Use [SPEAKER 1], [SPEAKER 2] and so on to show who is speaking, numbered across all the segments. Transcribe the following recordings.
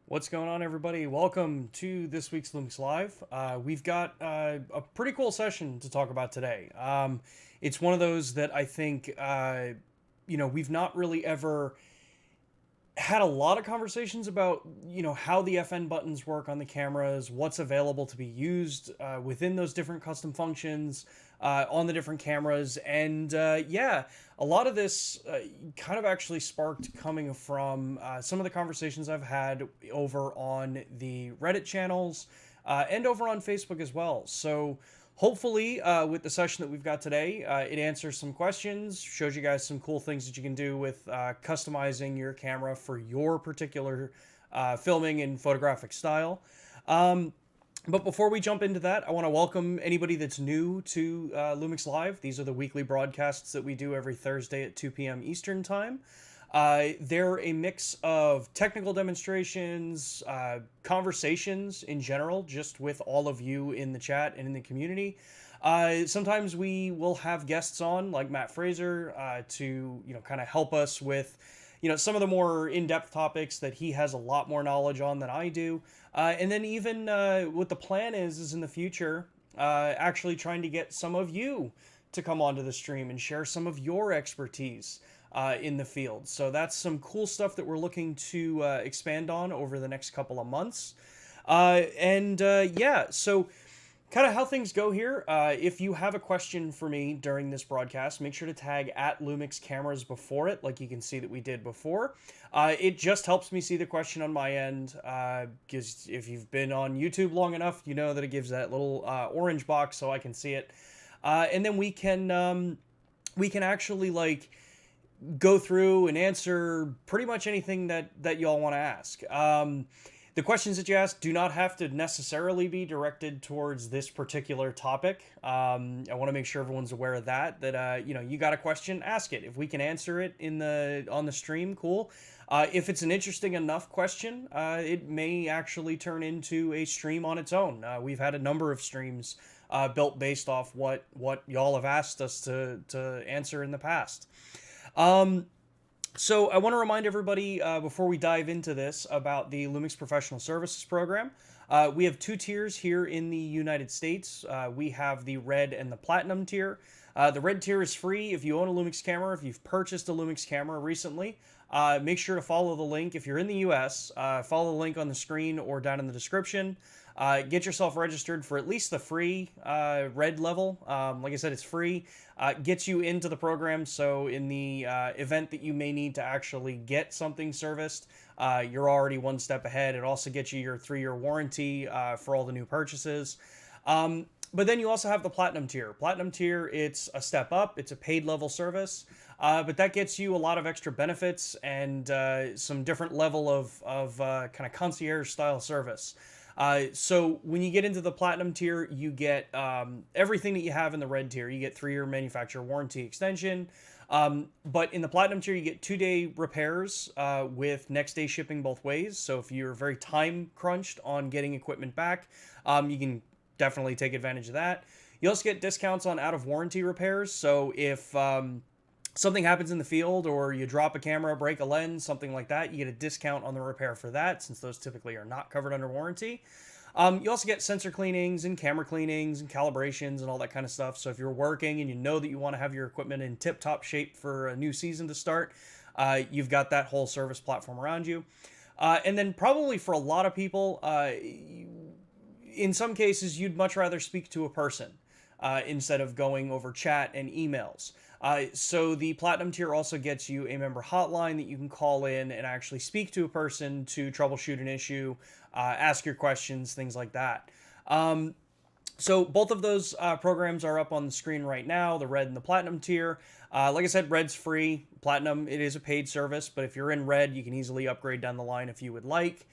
[SPEAKER 1] What's going on, everybody? Welcome to this week's LUMIX Live. We've got a pretty cool session to talk about today. It's one of those that I think, we've not really ever had a lot of conversations about, how the FN buttons work on the cameras, what's available to be used within those different custom functions on the different cameras. And a lot of this kind of actually sparked coming from some of the conversations I've had over on the Reddit channels and over on Facebook as well. So hopefully, with the session that we've got today, it answers some questions, shows you guys some cool things that you can do with customizing your camera for your particular filming and photographic style. But before we jump into that, I want to welcome anybody that's new to LUMIX Live. These are the weekly broadcasts that we do every Thursday at 2 p.m. Eastern Time. They're a mix of technical demonstrations, conversations in general, just with all of you in the chat and in the community. Sometimes we will have guests on, like Matt Fraser, to kind of help us with some of the more in-depth topics that he has a lot more knowledge on than I do. And then even what the plan is in the future, actually trying to get some of you to come onto the stream and share some of your expertise in the field. So that's some cool stuff that we're looking to expand on over the next couple of months. So kind of how things go here. If you have a question for me during this broadcast, make sure to tag at Lumix Cameras before it, like you can see that we did before. It just helps me see the question on my end, because if you've been on YouTube long enough, you know that it gives that little orange box so I can see it. And then we can actually go through and answer pretty much anything that y'all want to ask. The questions that you ask do not have to necessarily be directed towards this particular topic. I want to make sure everyone's aware of that you got a question, ask it. If we can answer it on the stream, cool. If it's an interesting enough question, it may actually turn into a stream on its own. We've had a number of streams built based off what y'all have asked us to answer in the past. So I want to remind everybody before we dive into this about the LUMIX Professional Services Program. We have two tiers here in the United States. We have the Red and the Platinum tier. The Red tier is free if you own a LUMIX camera. If you've purchased a LUMIX camera recently, make sure to follow the link. If you're in the US, follow the link on the screen or down in the description. Get yourself registered for at least the free Red level. Like I said, it's free. Gets you into the program, so in the event that you may need to actually get something serviced, you're already one step ahead. It also gets you your 3-year warranty for all the new purchases. But then you also have the Platinum tier. Platinum tier, it's a step up. It's a paid level service. But that gets you a lot of extra benefits and some different level of kind of concierge style service. So when you get into the Platinum tier, you get everything that you have in the Red tier. You get 3-year manufacturer warranty extension. But in the Platinum tier, you get 2-day repairs with next day shipping both ways. So if you're very time crunched on getting equipment back, you can definitely take advantage of that. You also get discounts on out of warranty repairs. So if something happens in the field or you drop a camera, break a lens, something like that, you get a discount on the repair for that, since those typically are not covered under warranty. You also get sensor cleanings and camera cleanings and calibrations and all that kind of stuff. So if you're working and you know that you want to have your equipment in tip-top shape for a new season to start, you've got that whole service platform around you. And then probably for a lot of people, in some cases, you'd much rather speak to a person instead of going over chat and emails. So the Platinum tier also gets you a member hotline that you can call in and actually speak to a person to troubleshoot an issue, ask your questions, things like that. So both of those programs are up on the screen right now, the Red and the Platinum tier. Like I said, Red's free. Platinum, it is a paid service, but if you're in Red, you can easily upgrade down the line if you would like.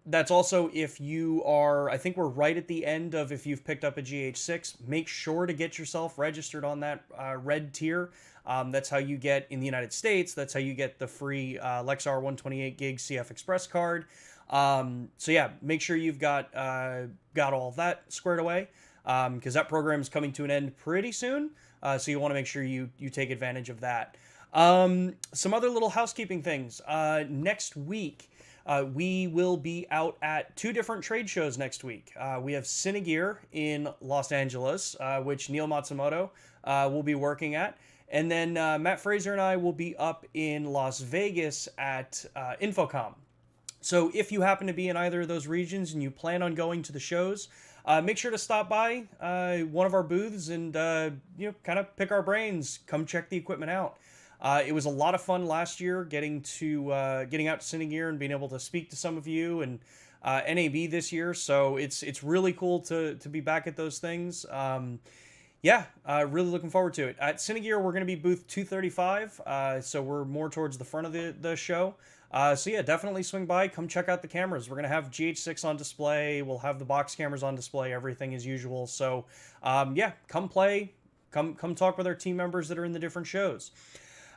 [SPEAKER 1] That's also if you are, I think we're right at the end of if you've picked up a GH6, make sure to get yourself registered on that Red tier. That's how you get, in the United States, that's how you get the free Lexar 128 gig CF Express card. So yeah, make sure you've got all of that squared away, because that program is coming to an end pretty soon. So you want to make sure you take advantage of that. Some other little housekeeping things. Next week, We will be out at 2 different trade shows next week. We have Cinegear in Los Angeles, which Neil Matsumoto will be working at. And then Matt Fraser and I will be up in Las Vegas at Infocom. So if you happen to be in either of those regions and you plan on going to the shows, make sure to stop by one of our booths and kind of pick our brains. Come check the equipment out. It was a lot of fun last year getting out to Cinegear and being able to speak to some of you, and NAB this year. So it's really cool to be back at those things. Really looking forward to it. At Cinegear, we're going to be booth 235, so we're more towards the front of the show. Definitely swing by. Come check out the cameras. We're going to have GH6 on display. We'll have the box cameras on display, everything as usual. So, come play. Come talk with our team members that are in the different shows.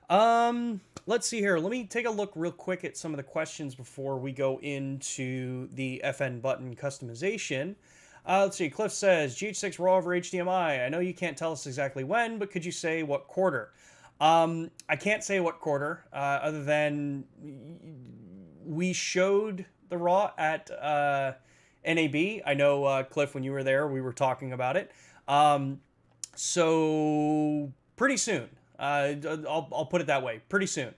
[SPEAKER 1] Let's see here. Let me take a look real quick at some of the questions before we go into the FN button customization. Let's see. Cliff says, GH6 raw over HDMI. I know you can't tell us exactly when, but could you say what quarter? I can't say what quarter, other than we showed the raw at NAB. I know, Cliff, when you were there, we were talking about it. So pretty soon. I'll put it that way. Pretty soon.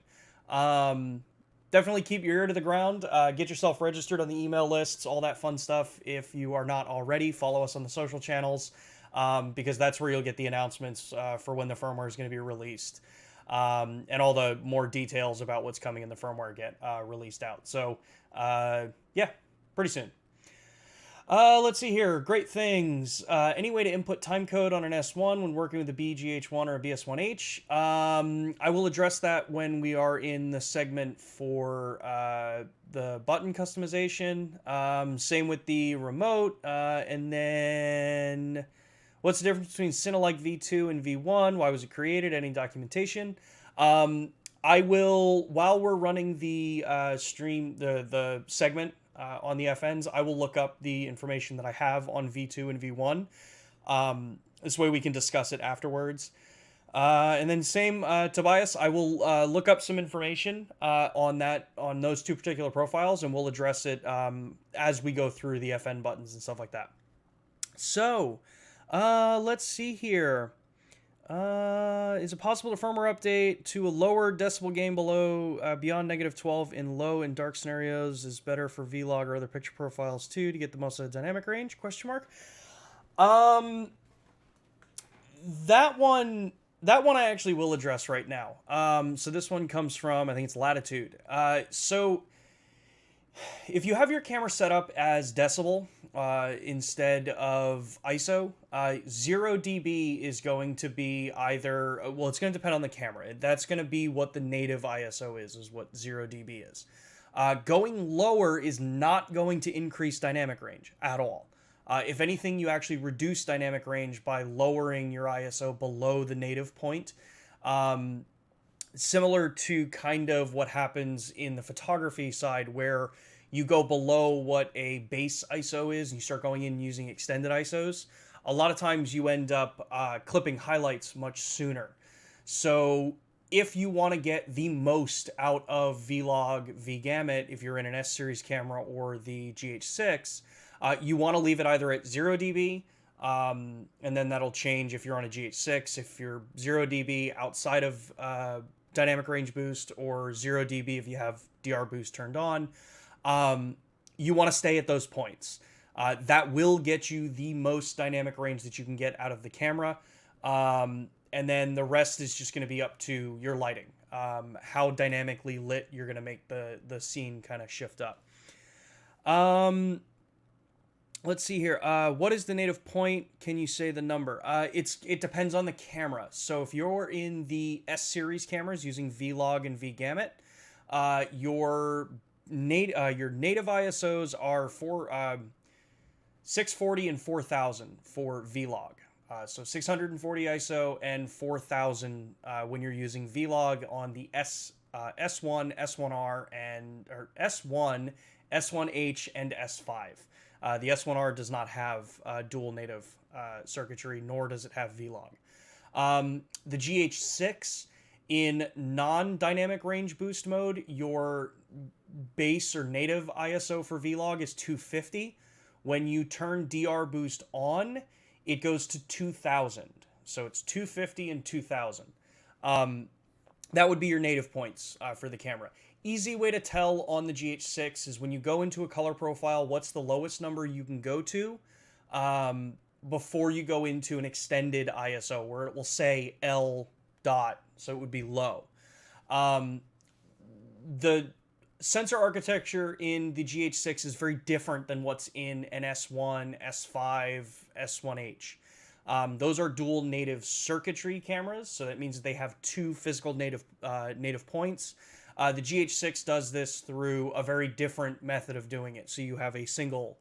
[SPEAKER 1] Definitely keep your ear to the ground. Get yourself registered on the email lists, all that fun stuff. If you are not already, follow us on the social channels, because that's where you'll get the announcements for when the firmware is going to be released. And all the more details about what's coming in the firmware get released out. So, pretty soon. Let's see here. Great things. Any way to input timecode on an S1 when working with a BGH1 or a BS1H? I will address that when we are in the segment for the button customization. Same with the remote. And then, what's the difference between Cinelike V2 and V1? Why was it created? Any documentation? I will, while we're running the stream, the segment on the FNs, I will look up the information that I have on V2 and V1. This way we can discuss it afterwards. And then same, Tobias, I will look up some information on those 2 particular profiles, and we'll address it as we go through the FN buttons and stuff like that. So, let's see here. Is it possible to firmware update to a lower decibel gain below beyond -12 in low and dark scenarios is better for vlog or other picture profiles too to get the most dynamic range? Question mark. That one I actually will address right now. So this one comes from, I think it's Latitude. So if you have your camera set up as decibel instead of ISO, 0 dB is going to be either, well, it's going to depend on the camera. That's going to be what the native ISO is what 0 dB is. Going lower is not going to increase dynamic range at all. If anything, you actually reduce dynamic range by lowering your ISO below the native point. Similar to kind of what happens in the photography side, where you go below what a base ISO is and you start going in using extended ISOs. A lot of times you end up clipping highlights much sooner. So if you want to get the most out of Vlog, V-Gamut, if you're in an S-Series camera or the GH6, you want to leave it either at 0 dB, and then that'll change if you're on a GH6. If you're 0 dB outside of dynamic range boost, or 0 dB if you have DR boost turned on, you want to stay at those points. That will get you the most dynamic range that you can get out of the camera. And then the rest is just going to be up to your lighting. How dynamically lit you're going to make the scene kind of shift up. Let's see here. What is the native point? Can you say the number? It depends on the camera. So if you're in the S-Series cameras using Vlog and V-Gamut, your native ISOs are 640 and 4000 for Vlog. So 640 ISO and 4000 when you're using Vlog on the S1, S1R, or S1, S1H, and S5. The S1R does not have dual native circuitry, nor does it have Vlog. The GH6, in non-dynamic range boost mode, your base or native ISO for Vlog is 250. When you turn DR boost on, it goes to 2000. So it's 250 and 2000. That would be your native points for the camera. Easy way to tell on the GH6 is when you go into a color profile, what's the lowest number you can go to before you go into an extended ISO where it will say L dot, so it would be low. The sensor architecture in the GH6 is very different than what's in an S1, S5, S1H. Those are dual native circuitry cameras, so that means that they have two physical native points. The GH6 does this through a very different method of doing it, so you have a single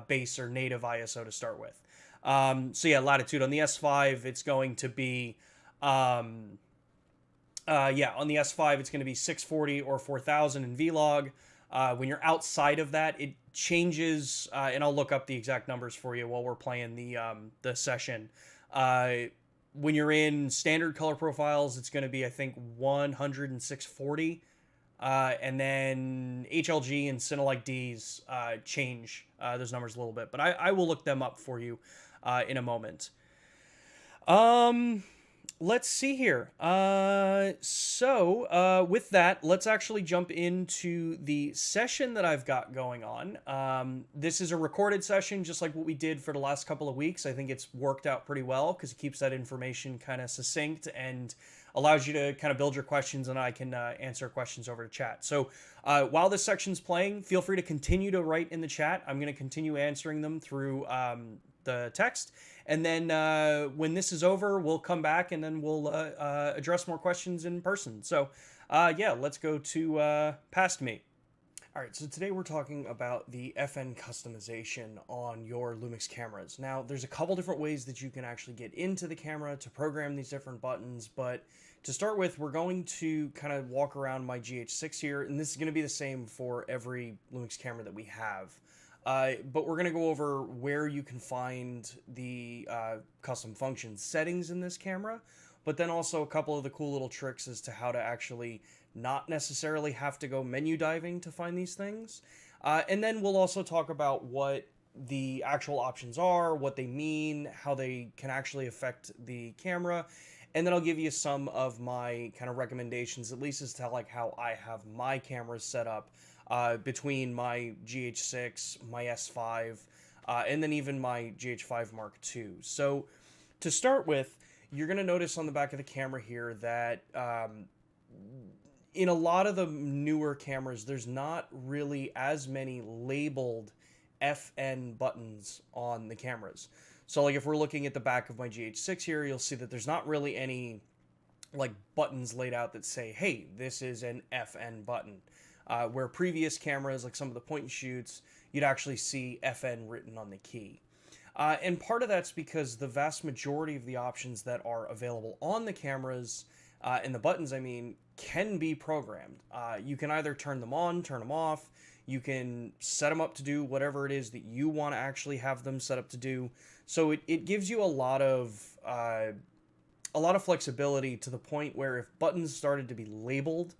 [SPEAKER 1] base or native ISO to start with. So yeah, latitude on the S5, it's going to be on the S5, it's going to be 640 or 4000 in Vlog. When you're outside of that, it changes, and I'll look up the exact numbers for you while we're playing the session. When you're in standard color profiles, it's going to be, I think, 100 and 640. And then HLG and Cinelike Ds change those numbers a little bit. But I will look them up for you in a moment. Let's see here. With that, let's actually jump into the session that I've got going on. This is a recorded session, just like what we did for the last couple of weeks. I think it's worked out pretty well because it keeps that information kind of succinct and allows you to kind of build your questions, and I can answer questions over to chat. So while this section's playing, feel free to continue to write in the chat. I'm going to continue answering them through the text. And then when this is over, we'll come back and then we'll address more questions in person. So yeah, let's go to Past Me. All right, so today we're talking about the FN customization on your Lumix cameras. Now, there's a couple different ways that you can actually get into the camera to program these different buttons, but to start with, we're going to kind of walk around my GH6 here, and this is going to be the same for every Lumix camera that we have. But we're going to go over where you can find the custom function settings in this camera, but then also a couple of the cool little tricks as to how to actually not necessarily have to go menu diving to find these things. And then we'll also talk about what the actual options are, what they mean, how they can actually affect the camera. And then I'll give you some of my kind of recommendations, at least as to like how I have my cameras set up between my GH6, my S5, and then even my GH5 Mark II. So to start with, you're going to notice on the back of the camera here that in a lot of the newer cameras, there's not really as many labeled FN buttons on the cameras. So like if we're looking at the back of my GH6 here, you'll see that there's not really any like buttons laid out that say, hey, this is an FN button. Where previous cameras, like some of the point and shoots, you'd actually see FN written on the key. And part of that's because the vast majority of the options that are available on the cameras, and the buttons, I mean, can be programmed. You can either turn them on, turn them off. You can set them up to do whatever it is that you want to actually have them set up to do. So it gives you a lot of flexibility to the point where if buttons started to be labeled,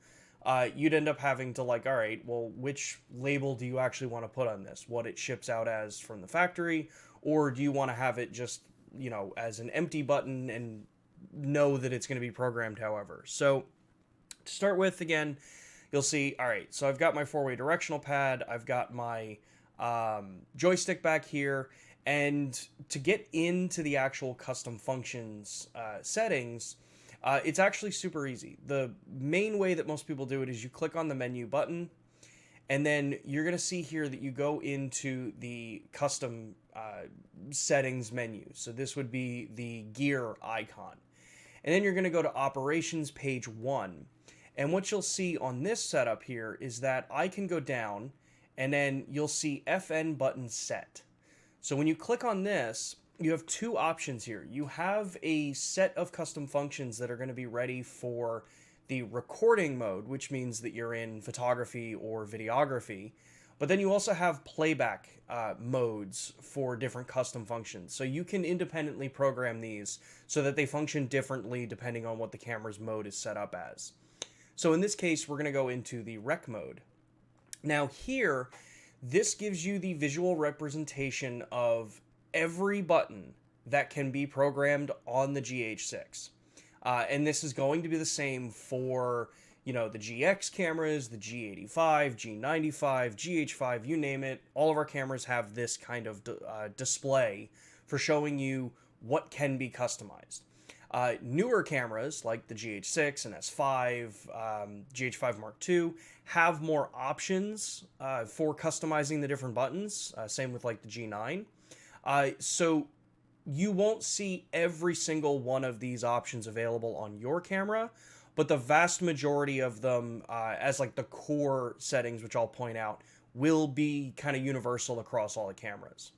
[SPEAKER 1] you'd end up having to like, all right, well, which label do you actually want to put on this? What it ships out as from the factory, or do you want to have it just, you know, as an empty button and know that it's going to be programmed however? So to start with, again, you'll see, all right, so I've got my 4-way directional pad, I've got my joystick back here, and to get into the actual custom functions settings, it's actually super easy. The main way that most people do it is you click on the menu button, and then you're going to see here that you go into the custom settings menu. So this would be the gear icon. And then you're going to go to operations page 1. And what you'll see on this setup here is that I can go down, and then you'll see FN button set. So when you click on this, you have two options here. You have a set of custom functions that are going to be ready for the recording mode, which means that you're in photography or videography. But then you also have playback modes for different custom functions. So you can independently program these so that they function differently depending on what the camera's mode is set up as. So in this case, we're going to go into the rec mode. Now here, this gives you the visual representation of every button that can be programmed on the GH6. And this is going to be the same for, you know, the GX cameras, the G85, G95, GH5, you name it. All of our cameras have this kind of display for showing you what can be customized. Newer cameras like the GH6 and S5, GH5 Mark II have more options for customizing the different buttons. Same with like the G9. So you won't see every single one of these options available on your camera, but the vast majority of them, as like the core settings, which I'll point out, will be kind of universal across all the cameras.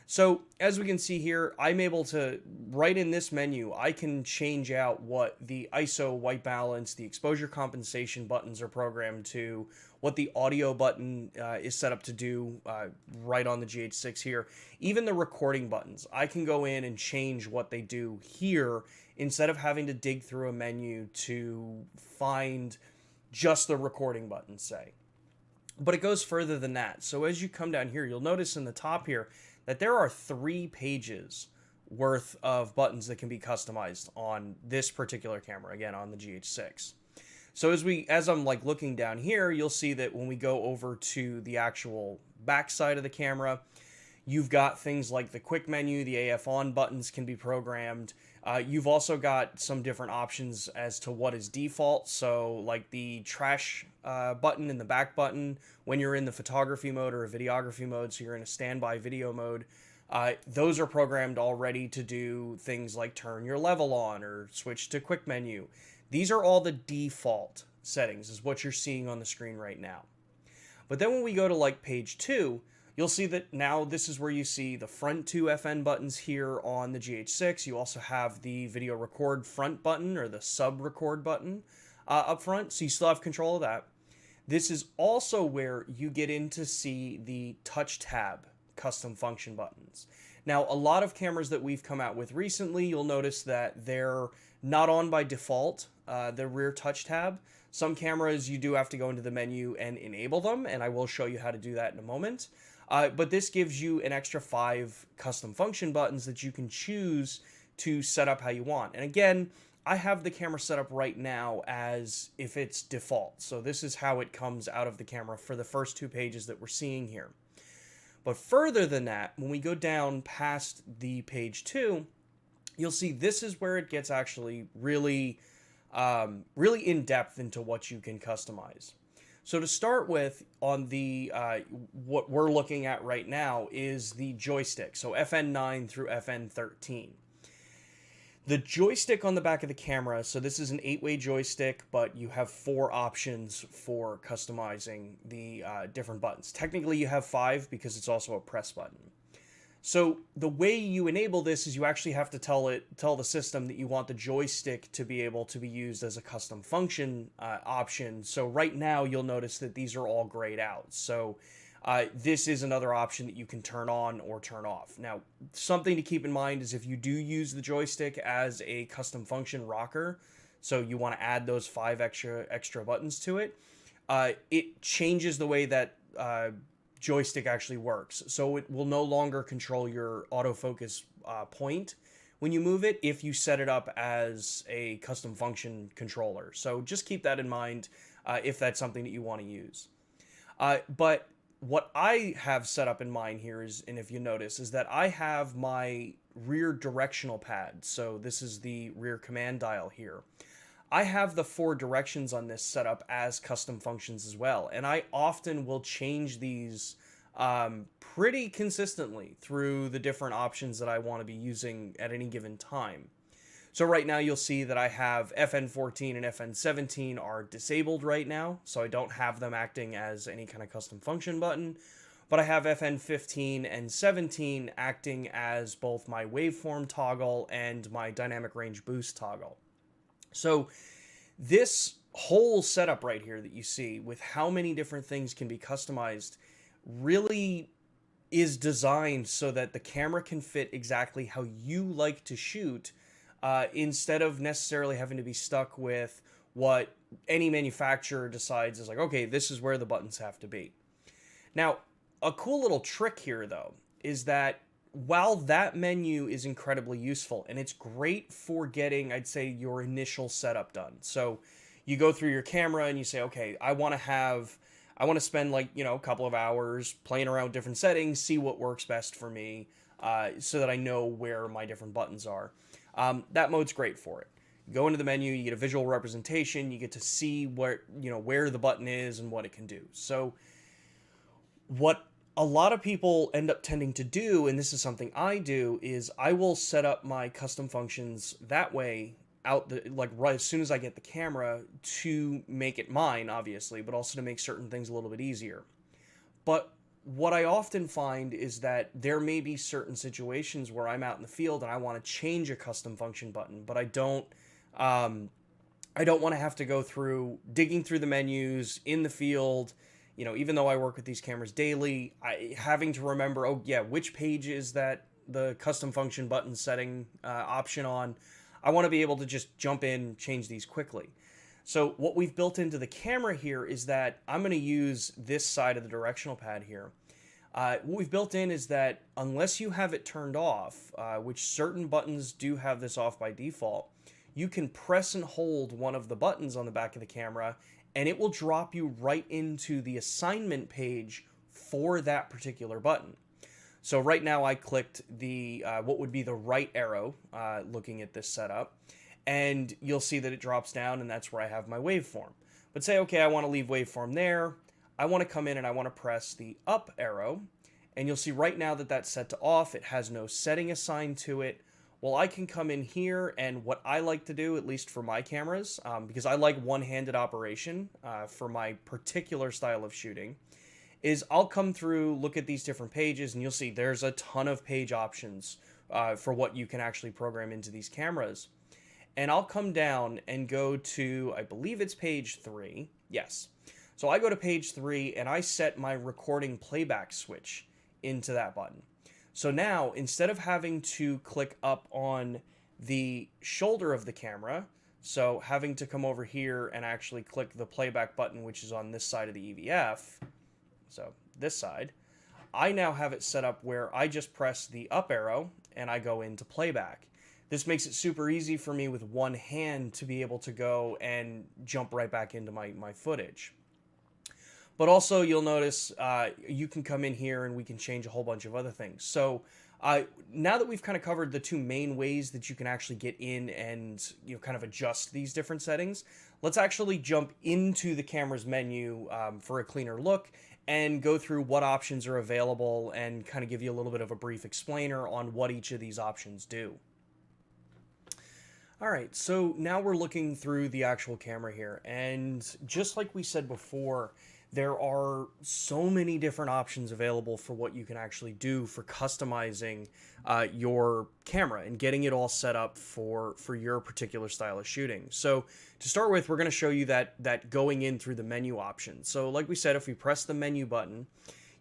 [SPEAKER 1] So as we can see here, I'm able to, right in this menu, I can change out what the ISO, white balance, the exposure compensation buttons are programmed to, what the audio button is set up to do right on the GH6 here. Even the recording buttons, I can go in and change what they do here instead of having to dig through a menu to find just the recording button, say. But it goes further than that. So as you come down here, you'll notice in the top here that there are 3 pages worth of buttons that can be customized on this particular camera, again, on the GH6. So as I'm like looking down here, you'll see that when we go over to the actual back side of the camera, you've got things like the quick menu, the AF on buttons can be programmed. You've also got some different options as to what is default. So like the trash button and the back button when you're in the photography mode or a videography mode, so you're in a standby video mode, those are programmed already to do things like turn your level on or switch to quick menu. These are all the default settings, is what you're seeing on the screen right now. But then when we go to like page 2, you'll see that now this is where you see the front 2 FN buttons here on the GH6. You also have the video record front button, or the sub record button up front, so you still have control of that. This is also where you get in to see the touch tab custom function buttons. Now, a lot of cameras that we've come out with recently, you'll notice that they're not on by default, the rear touch tab. Some cameras you do have to go into the menu and enable them, and I will show you how to do that in a moment. But this gives you an extra 5 custom function buttons that you can choose to set up how you want. And again, I have the camera set up right now as if it's default. So this is how it comes out of the camera for the first 2 pages that we're seeing here. But further than that, when we go down past the page 2, you'll see this is where it gets actually really in depth into what you can customize. So to start with, on the what we're looking at right now is the joystick, so FN9 through FN13. The joystick on the back of the camera, so this is an 8-way joystick, but you have 4 options for customizing the different buttons. Technically you have 5 because it's also a press button. So the way you enable this is you actually have to tell the system that you want the joystick to be able to be used as a custom function option. So right now you'll notice that these are all grayed out. So this is another option that you can turn on or turn off. Now, something to keep in mind is if you do use the joystick as a custom function rocker, so you want to add those 5 extra buttons to it, it changes the way that joystick actually works. So it will no longer control your autofocus point when you move it if you set it up as a custom function controller. So just keep that in mind if that's something that you want to use. But what I have set up in mine here is, and if you notice, is that I have my rear directional pad. So this is the rear command dial here. I have the 4 directions on this set up as custom functions as well, and I often will change these pretty consistently through the different options that I want to be using at any given time. So right now you'll see that I have FN14 and FN17 are disabled right now, so I don't have them acting as any kind of custom function button, but I have FN15 and 17 acting as both my waveform toggle and my dynamic range boost toggle. So this whole setup right here that you see with how many different things can be customized really is designed so that the camera can fit exactly how you like to shoot, instead of necessarily having to be stuck with what any manufacturer decides is like, okay, this is where the buttons have to be. Now, a cool little trick here, though, is that while that menu is incredibly useful and it's great for getting, I'd say, your initial setup done. So you go through your camera and you say, okay, I want to spend like, a couple of hours playing around with different settings, see what works best for me, so that I know where my different buttons are. That mode's great for it. You go into the menu, you get a visual representation, you get to see where the button is and what it can do. So what a lot of people end up tending to do, and this is something I do, is I will set up my custom functions that way like right as soon as I get the camera to make it mine, obviously, but also to make certain things a little bit easier. But what I often find is that there may be certain situations where I'm out in the field and I want to change a custom function button, but I don't want to have to go through digging through the menus in the field. Even though I work with these cameras daily, having to remember, oh yeah, which page is that the custom function button setting option on? I want to be able to just jump in, change these quickly. So what we've built into the camera here is that I'm going to use this side of the directional pad here. What we've built in is that unless you have it turned off, which certain buttons do have this off by default, you can press and hold one of the buttons on the back of the camera and it will drop you right into the assignment page for that particular button. So right now I clicked the what would be the right arrow looking at this setup, and you'll see that it drops down and that's where I have my waveform. But say, okay, I want to leave waveform there. I want to come in and I want to press the up arrow, and you'll see right now that that's set to off. It has no setting assigned to it. Well, I can come in here, and what I like to do, at least for my cameras, because I like one-handed operation for my particular style of shooting, is I'll come through, look at these different pages, and you'll see there's a ton of page options for what you can actually program into these cameras. And I'll come down and go to, I believe it's page 3. Yes. So I go to page 3 and I set my recording playback switch into that button. So now, instead of having to click up on the shoulder of the camera, so having to come over here and actually click the playback button, which is on this side of the EVF, so this side, I now have it set up where I just press the up arrow and I go into playback. This makes it super easy for me with one hand to be able to go and jump right back into my footage. But also you'll notice you can come in here and we can change a whole bunch of other things. So now that we've kind of covered the two main ways that you can actually get in and kind of adjust these different settings, let's actually jump into the camera's menu for a cleaner look and go through what options are available and kind of give you a little bit of a brief explainer on what each of these options do. All right, so now we're looking through the actual camera here, and just like we said before, there are so many different options available for what you can actually do for customizing your camera and getting it all set up for your particular style of shooting. So to start with, we're going to show you that going in through the menu option. So like we said, if we press the menu button,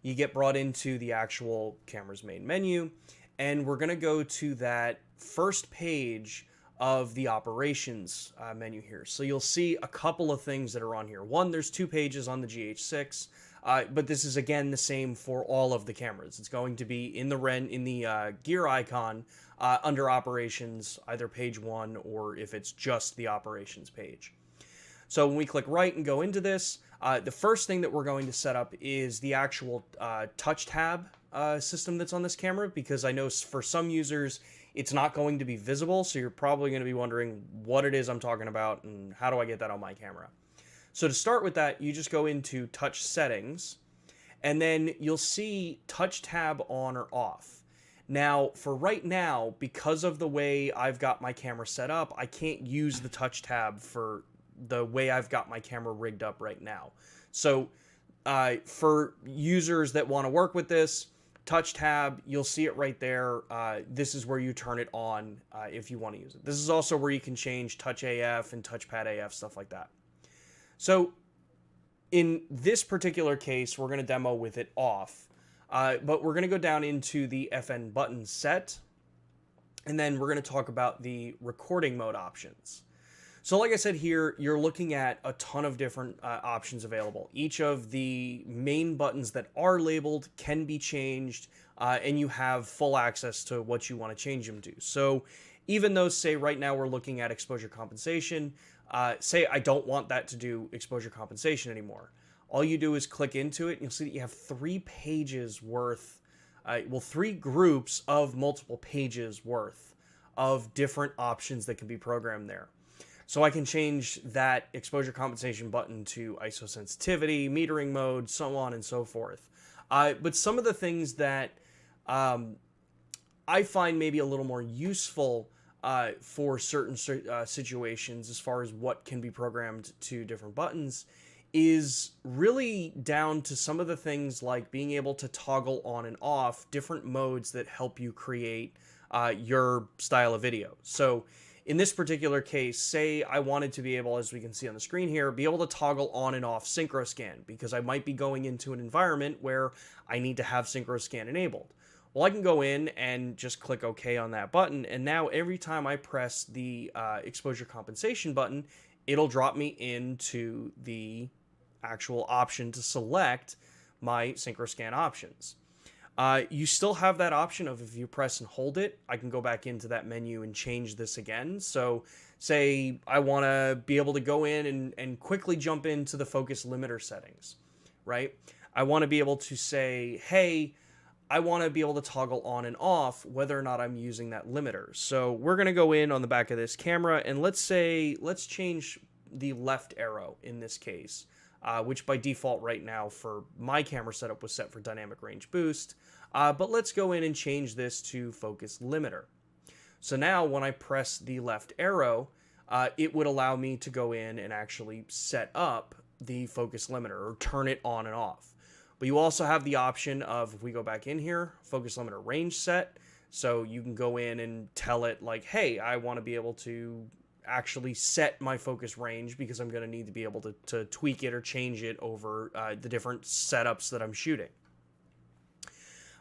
[SPEAKER 1] you get brought into the actual camera's main menu, and we're going to go to that first page of the operations menu here. So you'll see a couple of things that are on here. One, there's 2 pages on the GH6, but this is again the same for all of the cameras. It's going to be in the gear icon under operations, either page 1 or if it's just the operations page. So when we click right and go into this, the first thing that we're going to set up is the actual touch tab system that's on this camera, because I know for some users it's not going to be visible, so you're probably going to be wondering what it is I'm talking about and how do I get that on my camera. So to start with that, you just go into touch settings, and then you'll see touch tab on or off. Now, for right now, because of the way I've got my camera set up, I can't use the touch tab for the way I've got my camera rigged up right now. So for users that want to work with this, touch tab, you'll see it right there. This is where you turn it on if you want to use it. This is also where you can change touch AF and touchpad AF, stuff like that. So in this particular case, we're going to demo with it off, but we're going to go down into the FN button set, and then we're going to talk about the recording mode options. So like I said here, you're looking at a ton of different options available. Each of the main buttons that are labeled can be changed, and you have full access to what you want to change them to. So even though, say, right now we're looking at exposure compensation, say I don't want that to do exposure compensation anymore. All you do is click into it, and you'll see that you have 3 pages worth, well, 3 groups of multiple pages worth of different options that can be programmed there. So I can change that exposure compensation button to ISO sensitivity, metering mode, so on and so forth. But some of the things that I find maybe a little more useful for certain situations as far as what can be programmed to different buttons is really down to some of the things like being able to toggle on and off different modes that help you create your style of video. So in this particular case, say I wanted to be able, as we can see on the screen here, be able to toggle on and off synchro scan because I might be going into an environment where I need to have synchro scan enabled. Well, I can go in and just click OK on that button, and now every time I press the exposure compensation button, it'll drop me into the actual option to select my synchro scan options. You still have that option of if you press and hold it, I can go back into that menu and change this again. So say I want to be able to go in and quickly jump into the focus limiter settings, right? I want to be able to say, hey, I want to be able to toggle on and off whether or not I'm using that limiter. So we're going to go in on the back of this camera and let's change the left arrow in this case, which by default right now for my camera setup was set for dynamic range boost. But let's go in and change this to focus limiter. So now when I press the left arrow, it would allow me to go in and actually set up the focus limiter or turn it on and off. But you also have the option of, if we go back in here, focus limiter range set. So you can go in and tell it like, hey, I want to be able to actually set my focus range because I'm going to need to be able to tweak it or change it over the different setups that I'm shooting.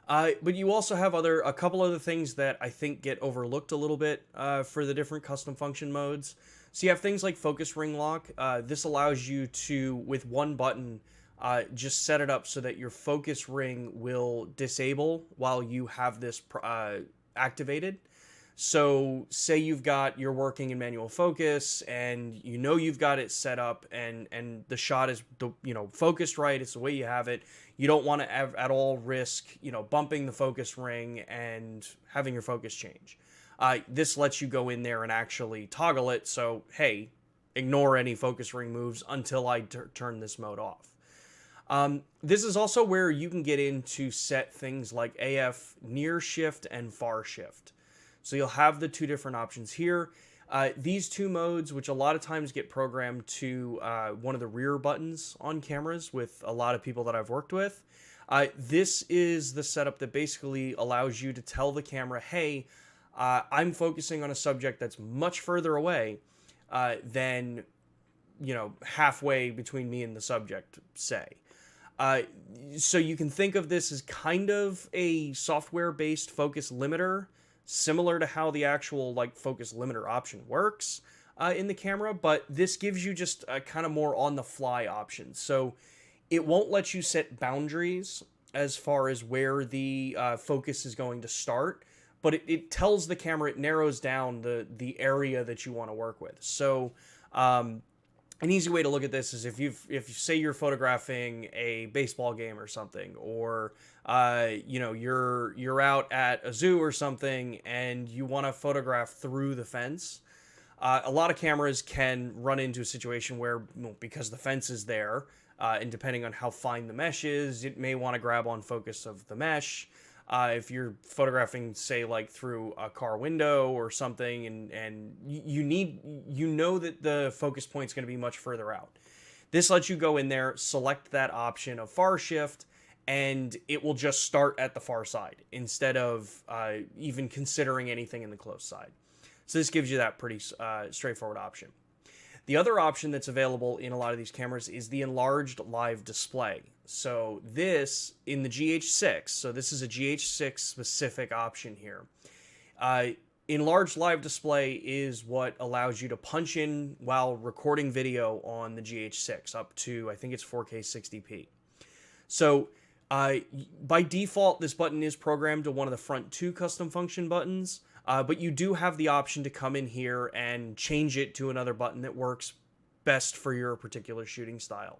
[SPEAKER 1] But you also have a couple other things that I think get overlooked a little bit for the different custom function modes. So you have things like focus ring lock. This allows you to, with one button, just set it up so that your focus ring will disable while you have this activated. So say you're working in manual focus and you've got it set up and the shot is focused right, it's the way you have it. You don't want to at all risk bumping the focus ring and having your focus change. This lets you go in there and actually toggle it. So hey, ignore any focus ring moves until I turn this mode off. This is also where you can get in to set things like AF near shift and far shift. So you'll have the 2 different options here. These 2 modes, which a lot of times get programmed to one of the rear buttons on cameras with a lot of people that I've worked with. This is the setup that basically allows you to tell the camera, hey, I'm focusing on a subject that's much further away than, halfway between me and the subject, say. So you can think of this as kind of a software-based focus limiter, similar to how the actual focus limiter option works in the camera, but this gives you just a kind of more on-the-fly option. So it won't let you set boundaries as far as where the focus is going to start, but it tells the camera, it narrows down the area that you want to work with. So an easy way to look at this is if you say you're photographing a baseball game or something, or you're out at a zoo or something and you want to photograph through the fence. A lot of cameras can run into a situation where, because the fence is there, and depending on how fine the mesh is, it may want to grab on focus of the mesh. If you're photographing, say, through a car window or something, and you know that the focus point's going to be much further out. This lets you go in there, select that option of far shift, and it will just start at the far side instead of even considering anything in the close side. So this gives you that pretty straightforward option. The other option that's available in a lot of these cameras is the enlarged live display. So this, in the GH6, so this is a GH6 specific option here. Enlarged live display is what allows you to punch in while recording video on the GH6 up to, I think it's 4K 60p. So by default, this button is programmed to one of the front two custom function buttons, but you do have the option to come in here and change it to another button that works best for your particular shooting style.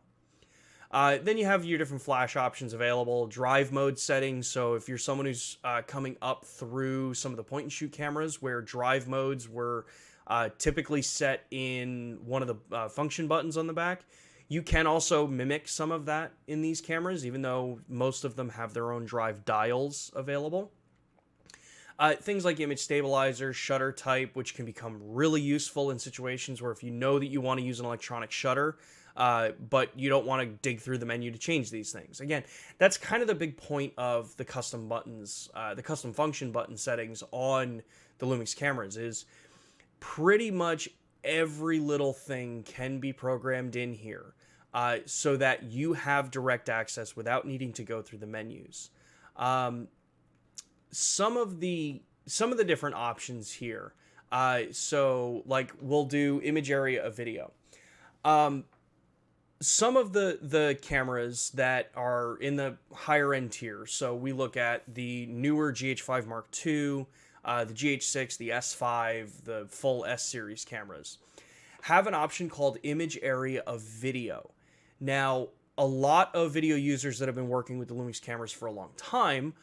[SPEAKER 1] Then you have your different flash options available, drive mode settings. So if you're someone who's coming up through some of the point and shoot cameras where drive modes were typically set in one of the function buttons on the back, you can also mimic some of that in these cameras, even though most of them have their own drive dials available. Things like image stabilizer, shutter type, which can become really useful in situations where if you know that you want to use an electronic shutter, but you don't want to dig through the menu to change these things. Again, that's kind of the big point of the custom buttons, the custom function button settings on the Lumix cameras is pretty much every little thing can be programmed in here so that you have direct access without needing to go through the menus. Some of the different options here. So like we'll do image area of video. Some of the cameras that are in the higher end tier, so we look at the newer GH5 Mark II, the GH6, the S5, the full S series cameras, have an option called image area of video. Now, a lot of video users that have been working with the Lumix cameras for a long time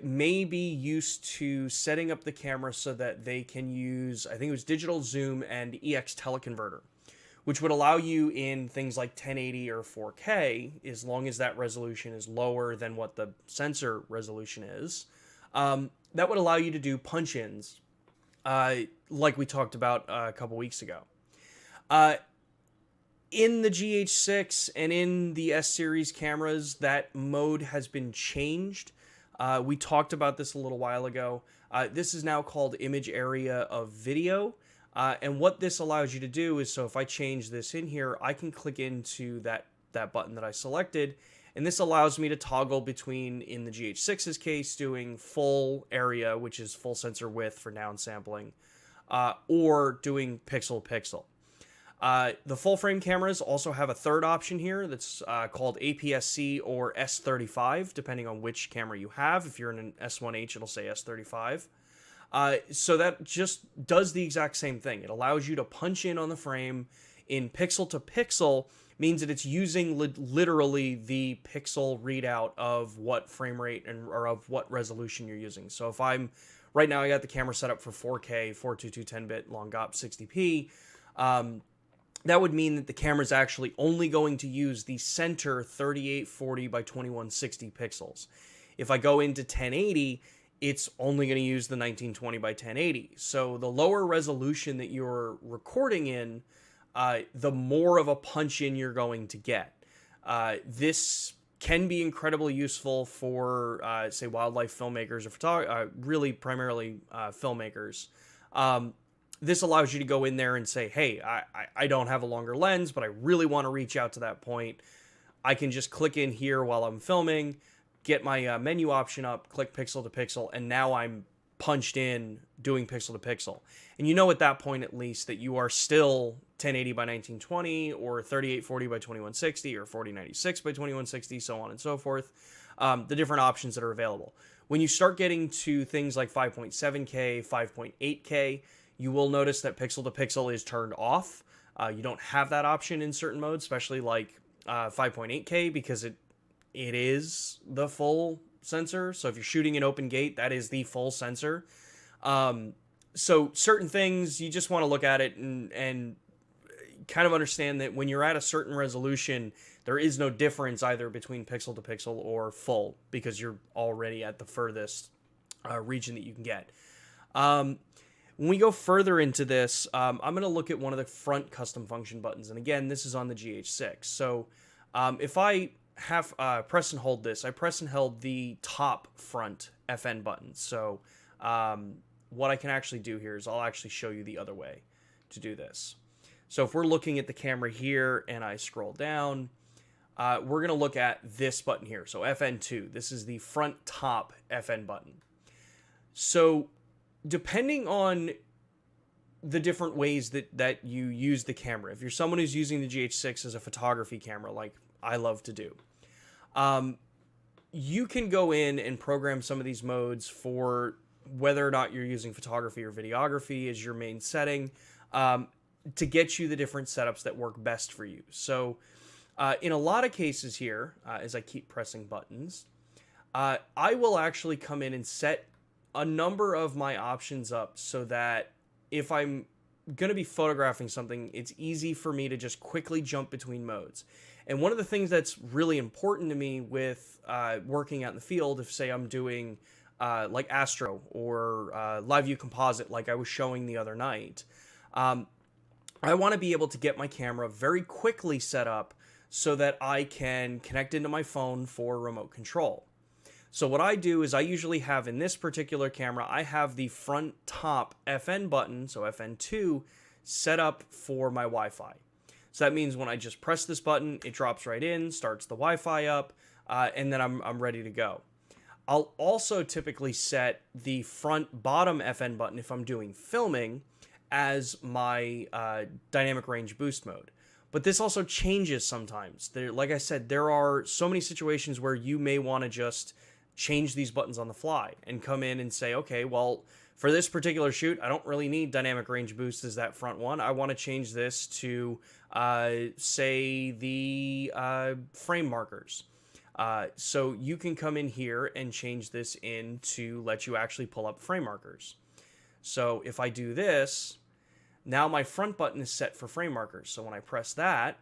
[SPEAKER 1] may be used to setting up the camera so that they can use, I think it was digital zoom and EX teleconverter, which would allow you in things like 1080 or 4K, as long as that resolution is lower than what the sensor resolution is, that would allow you to do punch-ins, like we talked about a couple weeks ago. In the GH6 and in the S-Series cameras, that mode has been changed. We talked about this a little while ago. This is now called image area of video. And what this allows you to do is, so if I change this in here, I can click into that button that I selected, and this allows me to toggle between, in the GH6's case, doing full area, which is full sensor width for downsampling, or doing pixel to pixel. The full frame cameras also have a third option here that's called APS-C or S35, depending on which camera you have. If you're in an S1H, it'll say S35. So that just does the exact same thing. It allows you to punch in on the frame in pixel to pixel, means that it's using literally the pixel readout of what frame rate or of what resolution you're using. So if right now I got the camera set up for 4K, 422 10-bit long GOP 60p, that would mean that the camera is actually only going to use the center 3840 by 2160 pixels. If I go into 1080, it's only going to use the 1920 by 1080. So the lower resolution that you're recording in, the more of a punch in you're going to get. This can be incredibly useful for, say, wildlife filmmakers or really primarily filmmakers. This allows you to go in there and say, hey, I don't have a longer lens, but I really want to reach out to that point. I can just click in here while I'm filming, get my menu option up, click pixel to pixel, and now I'm punched in doing pixel to pixel. And you know at that point at least that you are still 1080 by 1920 or 3840 by 2160 or 4096 by 2160, so on and so forth, the different options that are available. When you start getting to things like 5.7K, 5.8K, you will notice that pixel to pixel is turned off. You don't have that option in certain modes, especially like 5.8K, because it is the full sensor. So if you're shooting an open gate, that is the full sensor. So certain things, you just want to look at it and kind of understand that when you're at a certain resolution, there is no difference either between pixel to pixel or full, because you're already at the furthest region that you can get. When we go further into this, I'm going to look at one of the front custom function buttons. And again, this is on the GH6. So if I have press and hold this, I press and held the top front FN button. So what I can actually do here is I'll actually show you the other way to do this. So if we're looking at the camera here and I scroll down, we're going to look at this button here. So FN2, this is the front top FN button. So depending on the different ways that you use the camera, if you're someone who's using the GH6 as a photography camera, like I love to do, you can go in and program some of these modes for whether or not you're using photography or videography as your main setting, to get you the different setups that work best for you. So in a lot of cases here, as I keep pressing buttons, I will actually come in and set a number of my options up so that if I'm going to be photographing something, it's easy for me to just quickly jump between modes. And one of the things that's really important to me with working out in the field, if say I'm doing like Astro or Live View Composite like I was showing the other night, I want to be able to get my camera very quickly set up so that I can connect into my phone for remote control. So what I do is I usually have in this particular camera, I have the front top FN button, so FN2, set up for my Wi-Fi. So that means when I just press this button, it drops right in, starts the Wi-Fi up, and then I'm ready to go. I'll also typically set the front bottom FN button if I'm doing filming as my dynamic range boost mode. But this also changes sometimes. Like I said, there are so many situations where you may want to just change these buttons on the fly and come in and say, okay, well, for this particular shoot, I don't really need dynamic range boost as that front one. I want to change this to, say, the frame markers. So you can come in here and change this in to let you actually pull up frame markers. So if I do this, now my front button is set for frame markers. So when I press that,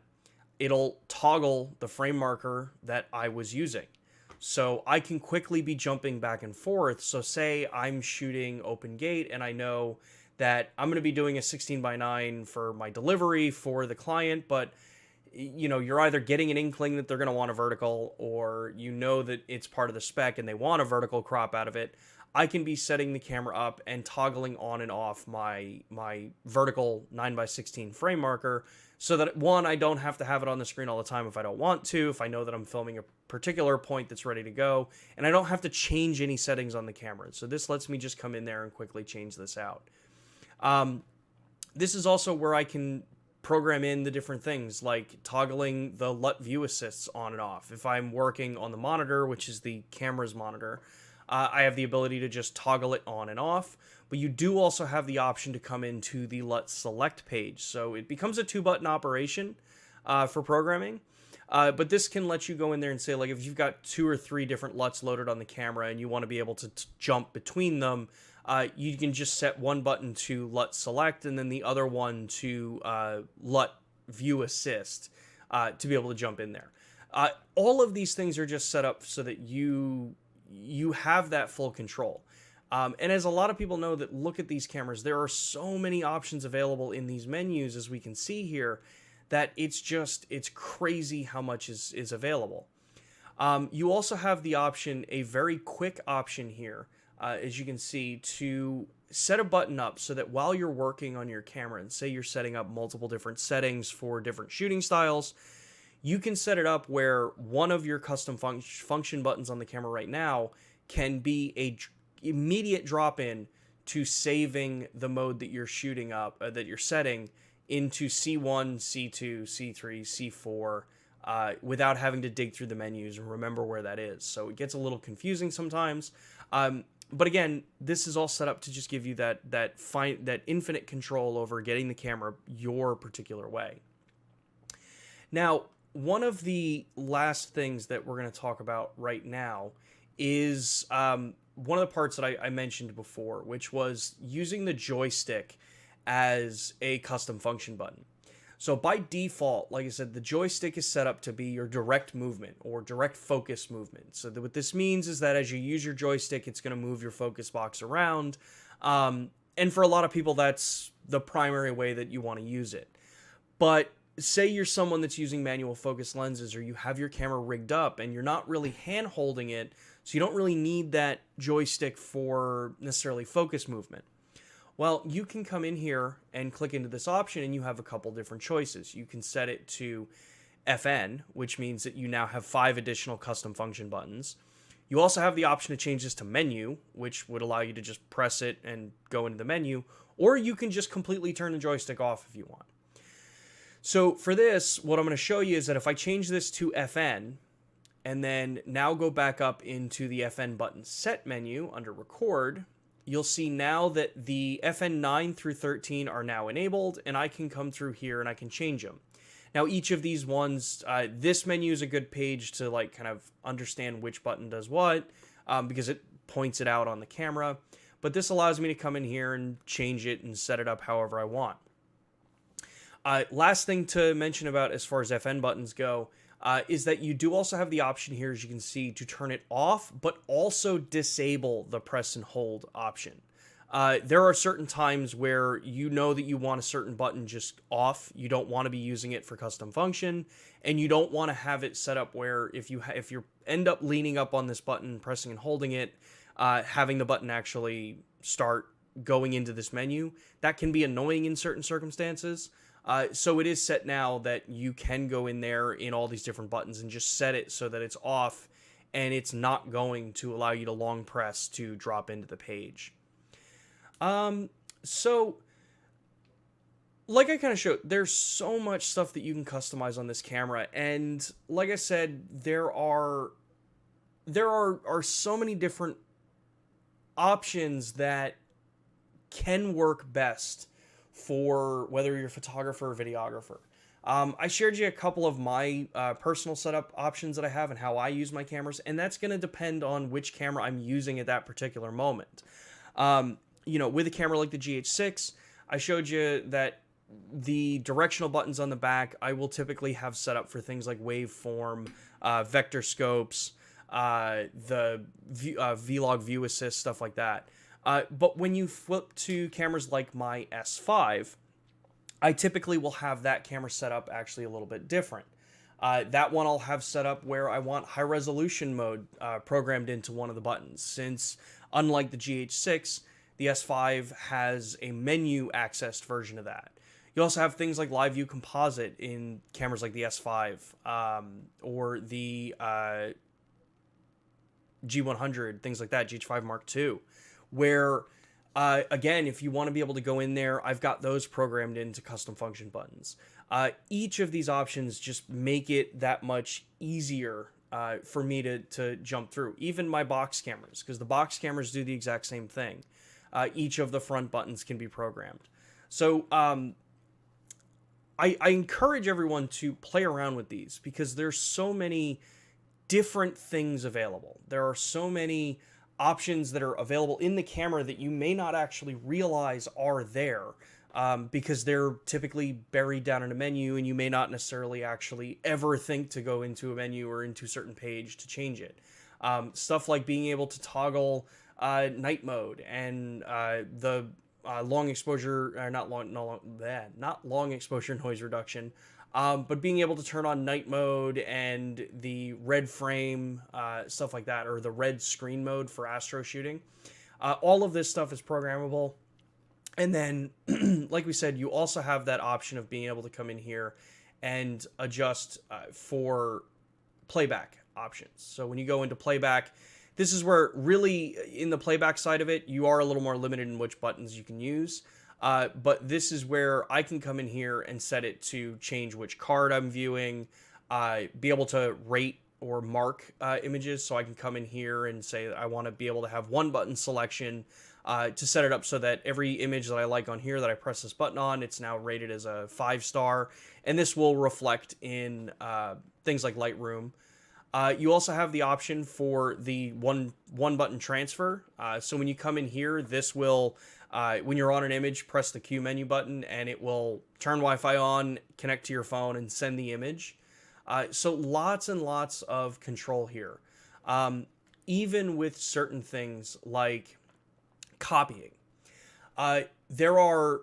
[SPEAKER 1] it'll toggle the frame marker that I was using. So I can quickly be jumping back and forth. So say I'm shooting open gate and I know that I'm going to be doing a 16:9 for my delivery for the client, but you know, you're either getting an inkling that they're going to want a vertical, or you know that it's part of the spec and they want a vertical crop out of it. I can be setting the camera up and toggling on and off my vertical 9:16 frame marker so that, one, I don't have to have it on the screen all the time if I don't want to, if I know that I'm filming a particular point that's ready to go, and I don't have to change any settings on the camera. So this lets me just come in there and quickly change this out. This is also where I can program in the different things like toggling the LUT view assists on and off. If I'm working on the monitor, which is the camera's monitor, I have the ability to just toggle it on and off, but you do also have the option to come into the Lut Select page. So it becomes a 2-button operation for programming, but this can let you go in there and say, like, if you've got 2 or 3 different LUTs loaded on the camera and you want to be able to jump between them, you can just set one button to Lut Select and then the other one to Lut View Assist to be able to jump in there. All of these things are just set up so that you have that full control. And as a lot of people know that look at these cameras, there are so many options available in these menus, as we can see here, that it's crazy how much is available. You also have the option, a very quick option here, as you can see, to set a button up so that while you're working on your camera, and say you're setting up multiple different settings for different shooting styles, you can set it up where one of your custom function buttons on the camera right now can be a immediate drop-in to saving the mode that you're shooting up, that you're setting into C1, C2, C3, C4, without having to dig through the menus and remember where that is. So it gets a little confusing sometimes. But again, this is all set up to just give you that infinite control over getting the camera your particular way. Now, one of the last things that we're going to talk about right now is one of the parts that I mentioned before, which was using the joystick as a custom function button. So by default, like I said, the joystick is set up to be your direct movement or direct focus movement. So what this means is that as you use your joystick, it's going to move your focus box around. And for a lot of people, that's the primary way that you want to use it. But say you're someone that's using manual focus lenses, or you have your camera rigged up and you're not really hand holding it, so you don't really need that joystick for necessarily focus movement. Well, you can come in here and click into this option and you have a couple different choices. You can set it to FN, which means that you now have 5 additional custom function buttons. You also have the option to change this to menu, which would allow you to just press it and go into the menu, or you can just completely turn the joystick off if you want. So for this, what I'm going to show you is that if I change this to FN, and then now go back up into the FN button set menu under record, you'll see now that the FN 9 through 13 are now enabled, and I can come through here and I can change them. Now, each of these ones, this menu is a good page to like kind of understand which button does what, because it points it out on the camera. But this allows me to come in here and change it and set it up however I want. Last thing to mention about as far as FN buttons go, is that you do also have the option here, as you can see, to turn it off, but also disable the press and hold option. There are certain times where you know that you want a certain button just off. You don't want to be using it for custom function, and you don't want to have it set up where if you end up leaning up on this button, pressing and holding it, having the button actually start going into this menu, that can be annoying in certain circumstances. So it is set now that you can go in there in all these different buttons and just set it so that it's off and it's not going to allow you to long press to drop into the page. So like I kind of showed, there's so much stuff that you can customize on this camera. And like I said, there are so many different options that can work best for whether you're a photographer or videographer. I shared you a couple of my personal setup options that I have and how I use my cameras, and that's going to depend on which camera I'm using at that particular moment. You know, with a camera like the GH6, I showed you that the directional buttons on the back I will typically have set up for things like waveform, vector scopes, the Vlog View Assist, stuff like that. But when you flip to cameras like my S5, I typically will have that camera set up actually a little bit different. That one I'll have set up where I want high resolution mode programmed into one of the buttons, since unlike the GH6, the S5 has a menu accessed version of that. You also have things like live view composite in cameras like the S5 or the G100, things like that, GH5 Mark II, where again, if you want to be able to go in there, I've got those programmed into custom function buttons. Each of these options just make it that much easier for me to jump through. Even my box cameras, because the box cameras do the exact same thing. Each of the front buttons can be programmed. So I encourage everyone to play around with these, because there's so many different things available. There are so many options that are available in the camera that you may not actually realize are there, because they're typically buried down in a menu, and you may not necessarily actually ever think to go into a menu or into a certain page to change it. Stuff like being able to toggle night mode and the long exposure, or not long exposure noise reduction, but being able to turn on night mode and the red frame, stuff like that, or the red screen mode for astro shooting. All of this stuff is programmable. And then, like we said, you also have that option of being able to come in here and adjust for playback options. So when you go into playback, this is where really in the playback side of it, you are a little more limited in which buttons you can use. But this is where I can come in here and set it to change which card I'm viewing, be able to rate or mark images. So I can come in here and say that I want to be able to have one button selection to set it up so that every image that I like on here that I press this button on, it's now rated as a 5-star. And this will reflect in things like Lightroom. You also have the option for the one button transfer. So when you come in here, this will, when you're on an image, press the Q menu button and it will turn Wi-Fi on, connect to your phone, and send the image. So lots and lots of control here. Even with certain things like copying. There are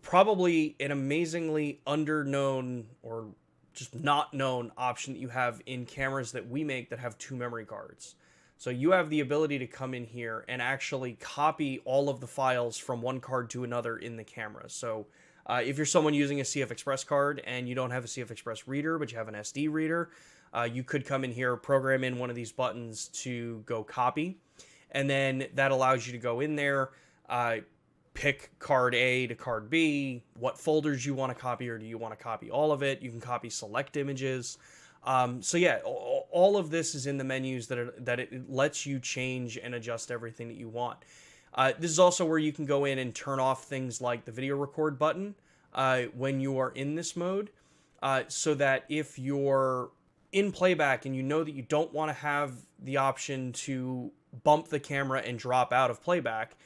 [SPEAKER 1] probably an amazingly underknown or just not known option that you have in cameras that we make that have 2 memory cards. So you have the ability to come in here and actually copy all of the files from one card to another in the camera. So if you're someone using a CF Express card and you don't have a CF Express reader, but you have an SD reader, You could come in here, program in one of these buttons to go copy, and then that allows you to go in there, pick card A to card B, what folders you want to copy, or do you want to copy all of it? You can copy select images. So yeah, all of this is in the menus that it lets you change and adjust everything that you want. This is also where you can go in and turn off things like the video record button when you are in this mode, so that if you're in playback and you know that you don't want to have the option to bump the camera and drop out of playback,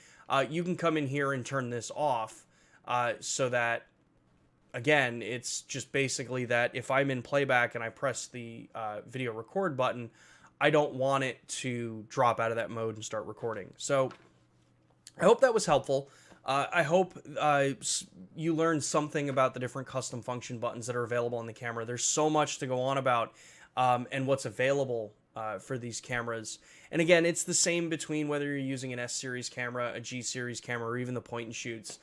[SPEAKER 1] you can come in here and turn this off, so that, again, it's just basically that if I'm in playback and I press the video record button, I don't want it to drop out of that mode and start recording. So I hope that was helpful. I hope you learned something about the different custom function buttons that are available on the camera. There's so much to go on about, and what's available for these cameras. And again, it's the same between whether you're using an S-series camera, a G-series camera, or even the point and shoots.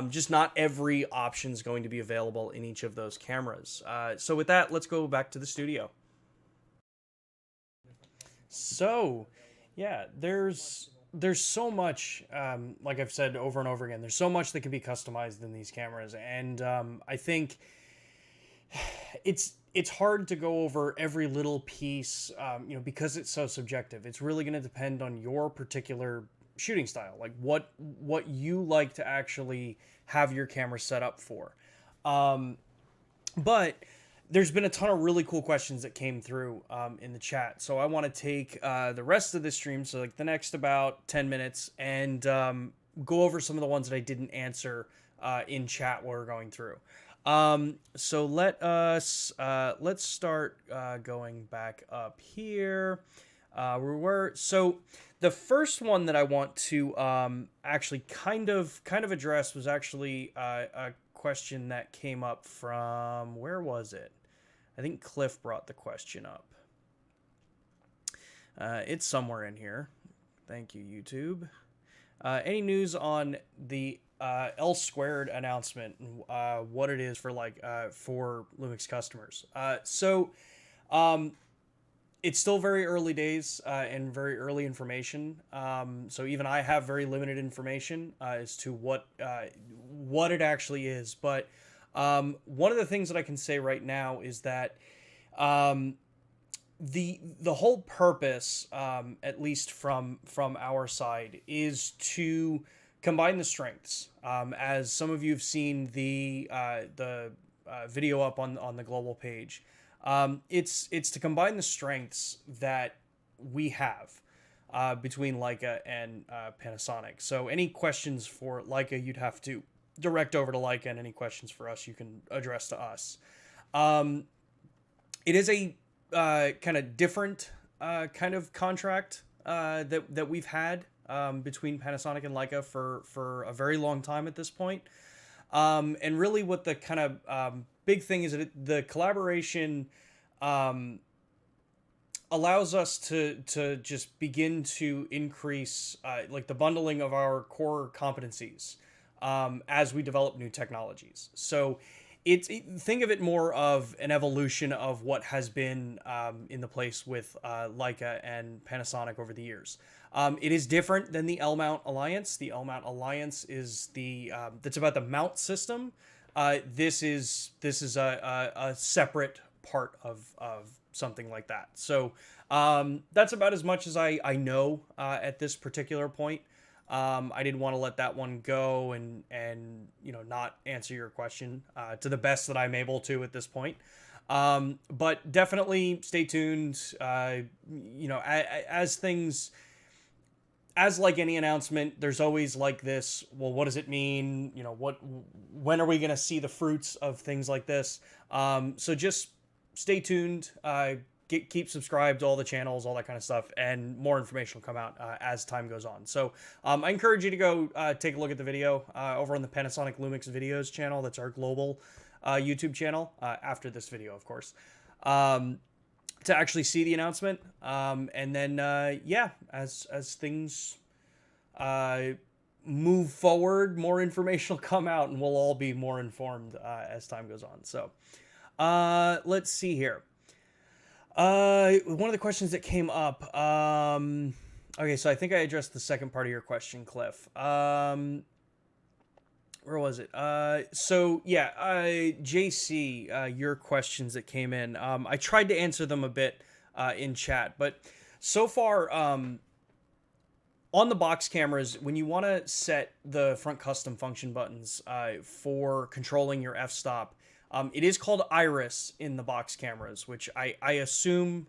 [SPEAKER 1] Just not every option is going to be available in each of those cameras. So with that, let's go back to the studio. So, yeah, there's so much, like I've said over and over again, there's so much that can be customized in these cameras, and I think it's hard to go over every little piece, because it's so subjective. It's really going to depend on your particular shooting style, like what you like to actually have your camera set up for. But there's been a ton of really cool questions that came through in the chat. So I want to take the rest of the stream, so like the next about 10 minutes, and go over some of the ones that I didn't answer in chat while we're going through. So let's start going back up here. So the first one that I want to actually kind of address was actually a question that came up from, where was it? I think Cliff brought the question up. It's somewhere in here. Thank you, YouTube. Any news on the L squared announcement, what it is for for Lumix customers? It's still very early days and very early information. So even I have very limited information as to what it actually is. But one of the things that I can say right now is that the whole purpose, at least from our side, is to combine the strengths. As some of you have seen the video up on the global page, it's to combine the strengths that we have between Leica and Panasonic. So any questions for Leica, you'd have to direct over to Leica, and any questions for us, you can address to us. It is a kind of different kind of contract that we've had between Panasonic and Leica for a very long time at this point. And really what the kind of big thing is that the collaboration allows us to just begin to increase like the bundling of our core competencies as we develop new technologies. So think of it more of an evolution of what has been in the place with Leica and Panasonic over the years. It is different than the L-mount Alliance. The L-mount Alliance is that's about the mount system. This is a separate part of something like that. So that's about as much as I know at this particular point. I didn't want to let that one go and not answer your question to the best that I'm able to at this point. But definitely stay tuned. As like any announcement, there's always like this, well, what does it mean? When are we going to see the fruits of things like this? So just stay tuned. Keep subscribed to all the channels, all that kind of stuff, and more information will come out as time goes on. So I encourage you to go take a look at the video over on the Panasonic Lumix Videos channel. That's our global YouTube channel after this video, of course, to actually see the announcement. And then, as things move forward, more information will come out, and we'll all be more informed as time goes on. So let's see here. One of the questions that came up. Okay, so I think I addressed the second part of your question, Cliff. Where was it? So yeah, JC, your questions that came in. I tried to answer them a bit in chat, but so far, on the box cameras, when you want to set the front custom function buttons for controlling your f-stop, it is called iris in the box cameras, which I assume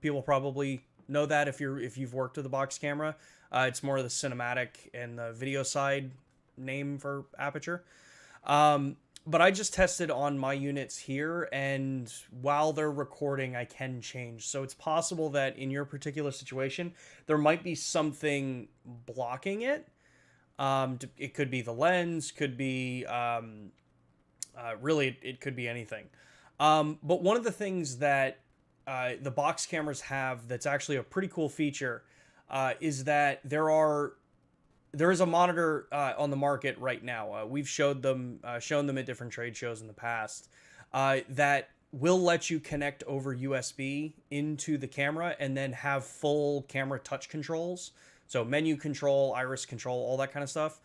[SPEAKER 1] people probably know that if you've worked with a box camera. It's more of the cinematic and the video side name for aperture. But I just tested on my units here, and while they're recording, I can change. So it's possible that in your particular situation, there might be something blocking it. It could be the lens, could be, really, it could be anything. But one of the things that the box cameras have that's actually a pretty cool feature is that there is a monitor on the market right now. We've shown them at different trade shows in the past that will let you connect over USB into the camera and then have full camera touch controls. So menu control, iris control, all that kind of stuff.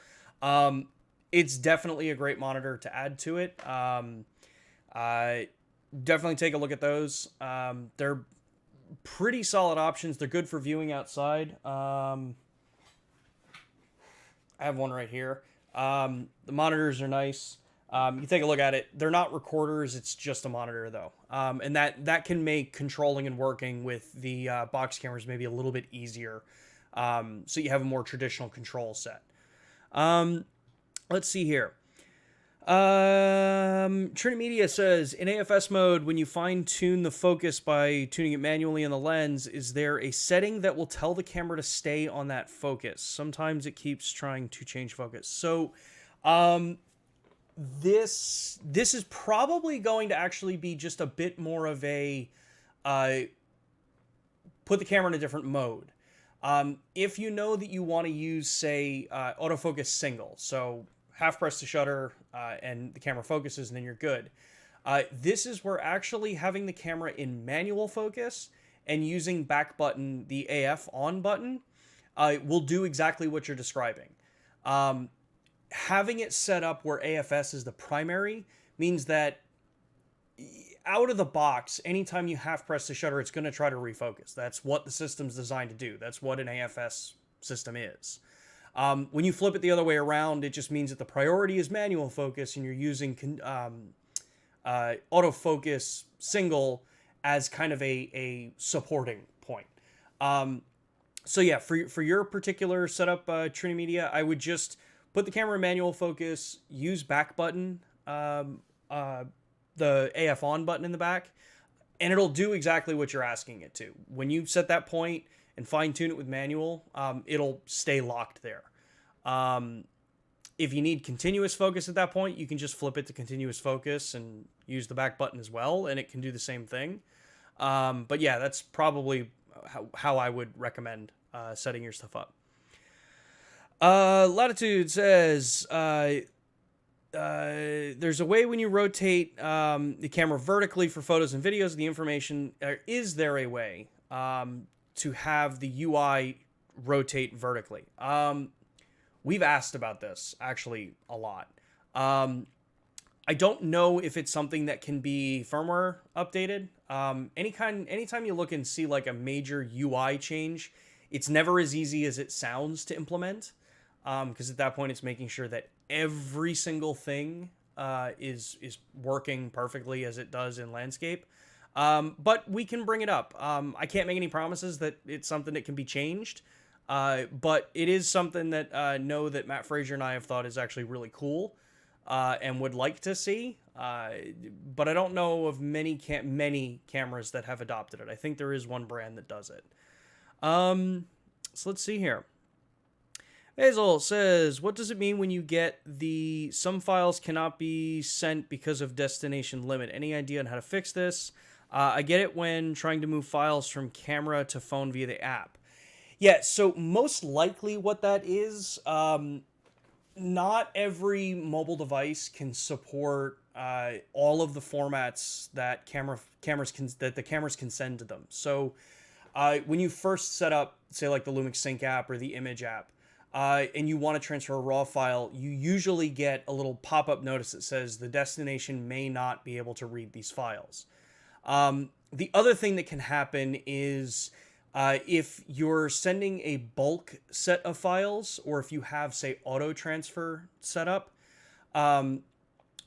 [SPEAKER 1] It's definitely a great monitor to add to it. Definitely take a look at those. They're pretty solid options. They're good for viewing outside. I have one right here. The monitors are nice. You can take a look at it. They're not recorders. It's just a monitor, though. And that can make controlling and working with the box cameras maybe a little bit easier. So you have a more traditional control set. Let's see here. Trinity Media says, in AFS mode, when you fine-tune the focus by tuning it manually on the lens, is there a setting that will tell the camera to stay on that focus? Sometimes it keeps trying to change focus. So, this is probably going to actually be just a bit more of a, put the camera in a different mode. If you know that you want to use, say, autofocus single, so half press the shutter and the camera focuses and then you're good. This is where actually having the camera in manual focus and using back button, the AF on button, will do exactly what you're describing. Having it set up where AFS is the primary means that out of the box, anytime you half press the shutter, it's going to try to refocus. That's what the system's designed to do. That's what an AFS system is. When you flip it the other way around, it just means that the priority is manual focus and you're using autofocus single as kind of a supporting point. So yeah, for your particular setup, Trinity Media, I would just put the camera in manual focus, use back button, the AF on button in the back, and it'll do exactly what you're asking it to. When you set that point and fine tune it with manual, it'll stay locked there. If you need continuous focus at that point, you can just flip it to continuous focus and use the back button as well, and it can do the same thing. But yeah, that's probably how I would recommend setting your stuff up. Latitude says, there's a way when you rotate the camera vertically for photos and videos, the information, is there a way to have the UI rotate vertically? We've asked about this actually a lot. I don't know if it's something that can be firmware updated. Anytime you look and see like a major UI change, it's never as easy as it sounds to implement. Because at that point, it's making sure that every single thing is working perfectly as it does in landscape. But we can bring it up. I can't make any promises that it's something that can be changed. But it is something that know that Matt Frazier and I have thought is actually really cool and would like to see. But I don't know of many cameras that have adopted it. I think there is one brand that does it. So let's see here. Hazel says, what does it mean when you get some files cannot be sent because of destination limit? Any idea on how to fix this? I get it when trying to move files from camera to phone via the app. Yeah, so most likely what that is, not every mobile device can support all of the formats that the cameras can send to them. So when you first set up, say like the LUMIX Sync app or the Image app, and you want to transfer a RAW file, you usually get a little pop-up notice that says the destination may not be able to read these files. The other thing that can happen is if you're sending a bulk set of files, or if you have, say, auto transfer set up,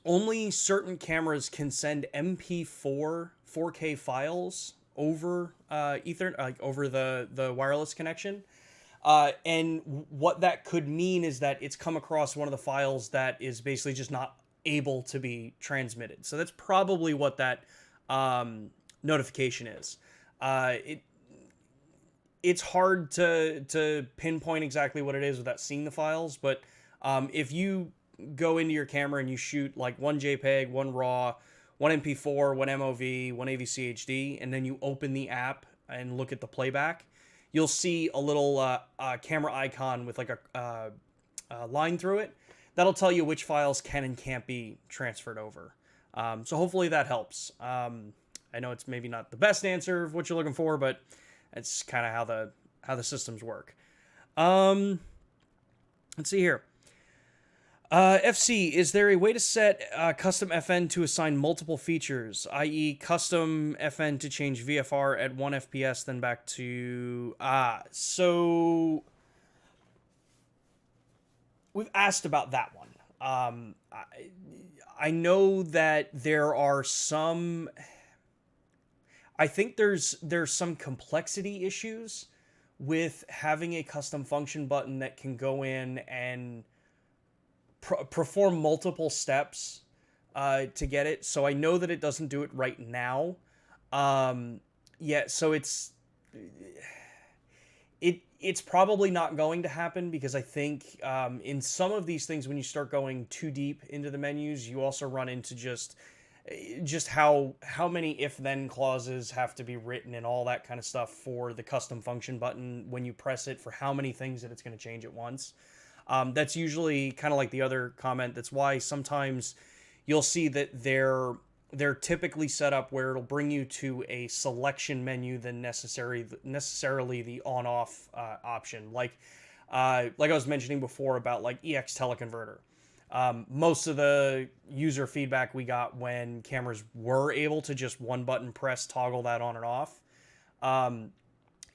[SPEAKER 1] only certain cameras can send MP4 4K files over Ethernet, like over the wireless connection. And what that could mean is that it's come across one of the files that is basically just not able to be transmitted. So that's probably what that notification is. It's hard to pinpoint exactly what it is without seeing the files, but if you go into your camera and you shoot like one JPEG, one RAW, one MP4, one MOV, one AVC HD, and then you open the app and look at the playback, you'll see a little camera icon with like a line through it. That'll tell you which files can and can't be transferred over. So hopefully that helps. I know it's maybe not the best answer of what you're looking for, but it's kind of how the systems work. Let's see here. FC, is there a way to set custom FN to assign multiple features, i.e. custom FN to change VFR at 1 FPS, then back to... So we've asked about that one. I know that there are some... I think there's some complexity issues with having a custom function button that can go in and perform multiple steps to get it. So I know that it doesn't do it right now. Yeah, so it's probably not going to happen, because I think in some of these things, when you start going too deep into the menus, you also run into just how many if-then clauses have to be written and all that kind of stuff for the custom function button when you press it, for how many things that it's going to change at once. That's usually kind of like the other comment. That's why sometimes you'll see that they're typically set up where it'll bring you to a selection menu than necessarily the on-off option. Like I was mentioning before about like EX teleconverter. Most of the user feedback we got when cameras were able to just one button press toggle that on and off,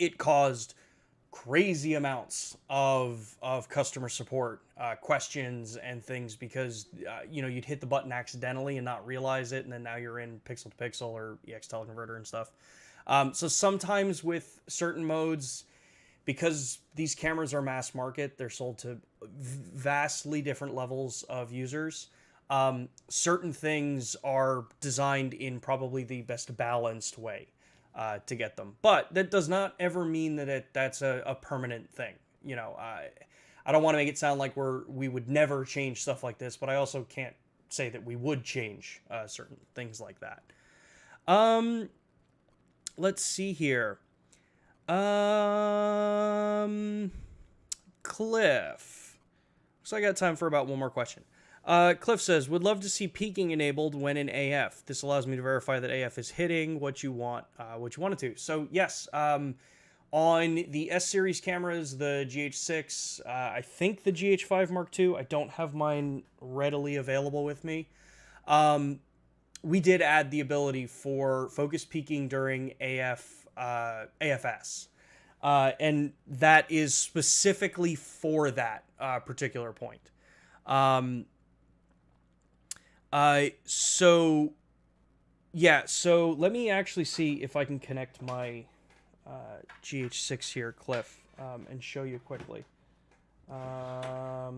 [SPEAKER 1] it caused crazy amounts of customer support questions and things, because you'd hit the button accidentally and not realize it, and then now you're in pixel to pixel or EX teleconverter and stuff. So sometimes with certain modes, because these cameras are mass market, they're sold to vastly different levels of users. Certain things are designed in probably the best balanced way to get them. But that does not ever mean that that's a permanent thing. I don't want to make it sound like we would never change stuff like this, but I also can't say that we would change certain things like that. Let's see here. Cliff. So I got time for about one more question. Cliff says, would love to see peaking enabled when in AF. This allows me to verify that AF is hitting what you want it to. So yes, on the S-Series cameras, the GH6, I think the GH5 Mark II, I don't have mine readily available with me. We did add the ability for focus peaking during AFS. And that is specifically for that particular point. So let me actually see if I can connect my GH6 here, Cliff, and show you quickly. I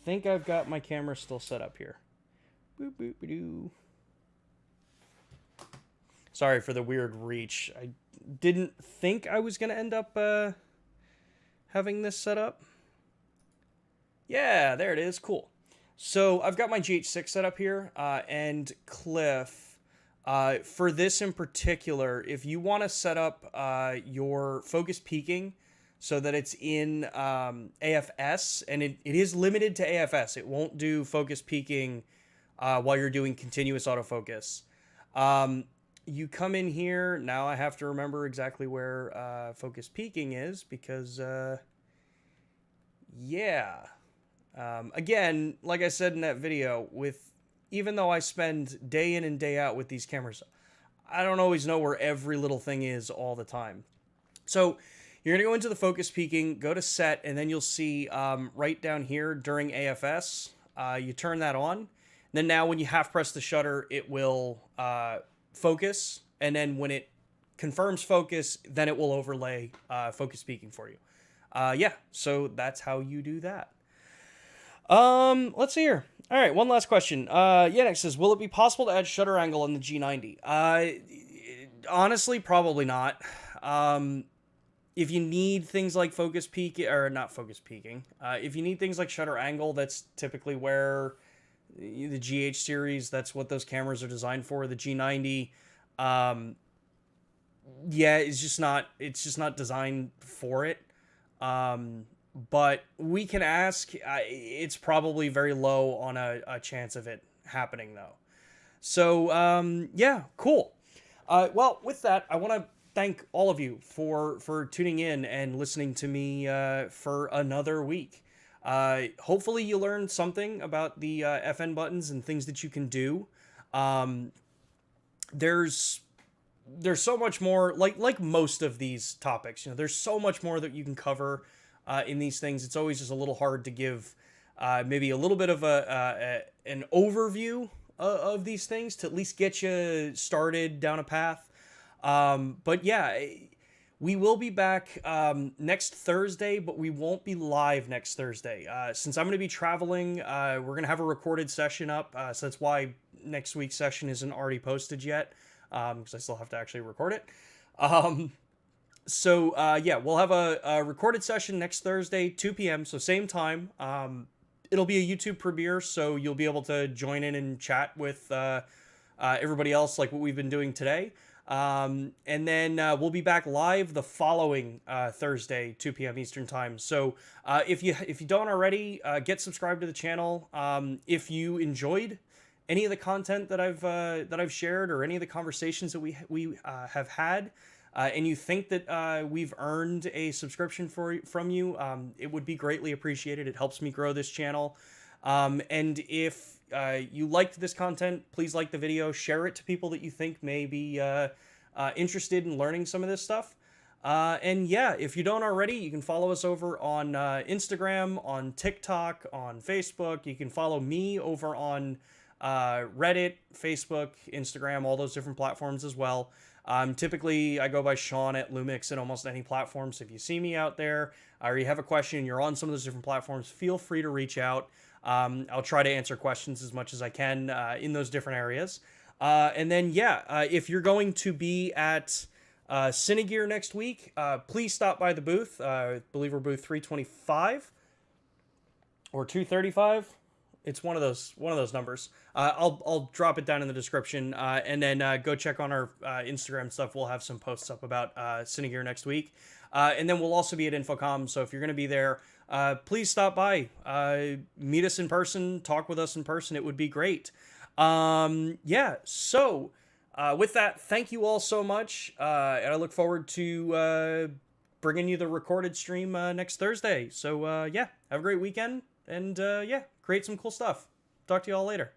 [SPEAKER 1] think I've got my camera still set up here. Boop, boop, doo. Sorry for the weird reach. I didn't think I was going to end up having this set up. Yeah, there it is. Cool. So I've got my GH6 set up here, and Cliff, for this in particular, if you want to set up your focus peaking so that it's in AFS, and it is limited to AFS. It won't do focus peaking while you're doing continuous autofocus. You come in here. Now I have to remember exactly where focus peaking is because, yeah. Again, like I said in that video, even though I spend day in and day out with these cameras, I don't always know where every little thing is all the time. So you're going to go into the focus peaking, go to set, and then you'll see right down here during AFS, you turn that on. Then now when you half press the shutter, it will focus. And then when it confirms focus, then it will overlay focus peaking for you. Yeah, so that's how you do that. Let's see here. All right, one last question. Yannick says, will it be possible to add shutter angle on the G90? Honestly, probably not. If you need things like focus peak, or not focus peaking, if you need things like shutter angle, that's typically where the GH series, that's what those cameras are designed for. The G90, yeah, it's just not designed for it. But we can ask. It's probably very low on a chance of it happening, though. So, yeah, cool. Well, with that, I want to thank all of you for tuning in and listening to me for another week. Hopefully you learned something about the FN buttons and things that you can do. There's so much more, like most of these topics. You know, there's so much more that you can cover in these things. It's always just a little hard to give maybe a little bit of an overview of these things to at least get you started down a path. But yeah, we will be back next Thursday, but we won't be live next Thursday. Since I'm going to be traveling, we're going to have a recorded session up. So that's why next week's session isn't already posted yet, because I still have to actually record it. So yeah, we'll have a recorded session next Thursday, 2 p.m., so same time. It'll be a YouTube premiere, so you'll be able to join in and chat with everybody else like what we've been doing today. And then we'll be back live the following Thursday, 2 p.m. Eastern Time. So if you don't already, get subscribed to the channel. If you enjoyed any of the content that I've shared, or any of the conversations that we have had, and you think that we've earned a subscription from you, it would be greatly appreciated. It helps me grow this channel. And if you liked this content, please like the video, share it to people that you think may be interested in learning some of this stuff. And yeah, if you don't already, you can follow us over on Instagram, on TikTok, on Facebook. You can follow me over on Reddit, Facebook, Instagram, all those different platforms as well. Typically, I go by Sean at LUMIX in almost any platform. So if you see me out there, or you have a question, you're on some of those different platforms, feel free to reach out. I'll try to answer questions as much as I can in those different areas. And then, yeah, if you're going to be at Cinegear next week, please stop by the booth. I believe we're booth 325 or 235. It's one of those numbers. I'll drop it down in the description, and then go check on our Instagram stuff. We'll have some posts up about Cinegear next week, and then we'll also be at Infocom. So if you're going to be there, please stop by, meet us in person, talk with us in person. It would be great. Yeah. So with that, thank you all so much, and I look forward to bringing you the recorded stream next Thursday. So yeah, have a great weekend, and yeah, create some cool stuff. Talk to you all later.